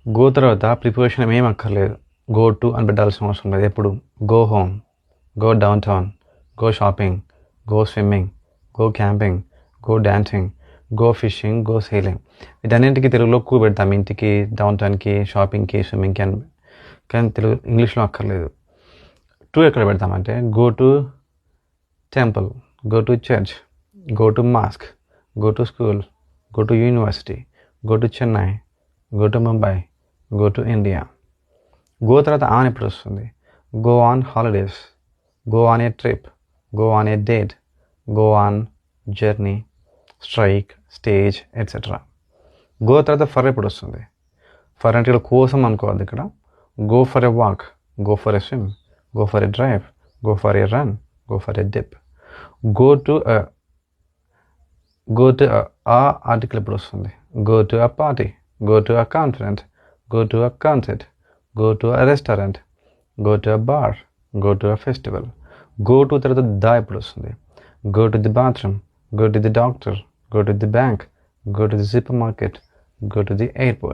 Go తర్వాత preposition ఏం అక్కర్లేదు. గో టు అని పెట్టాల్సిన అవసరం లేదు. ఎప్పుడు go home, go downtown, go shopping, go swimming, go camping, go dancing, go fishing, go sailing. వీటన్నింటికి తెలుగులో కూ పెడతాం. ఇంటికి, డౌన్ టౌన్కి, షాపింగ్కి, స్విమ్మింగ్కి అని. కానీ తెలుగు ఇంగ్లీష్లో అక్కర్లేదు. టు ఎక్కడ పెడతామంటే go to temple, go to church, go to mosque, go to school, go to university, go to Chennai, go to Mumbai, go to India. Go తర్వాత ఆన్ ఎప్పుడు వస్తుంది? Go on holidays, go on a trip, go on a date, go on journey, strike, stage, etcetera. Go తర్వాత for ఎప్పుడు వస్తుంది? For అంటే ఇక్కడ కోసం అనుకోవద్దు. ఇక్కడ go for a walk, go for a swim, go for a drive, go for a run, go for a dip. Go to ఆ article ఎప్పుడు వస్తుంది? Go to a party, go to a conference, go to a concert, go to a restaurant, go to a bar, go to a festival. Go to తర్వాత the ఎప్పుడు వస్తుంది? Go to the bathroom, go to the doctor, go to the bank, go to the supermarket, go to the airport.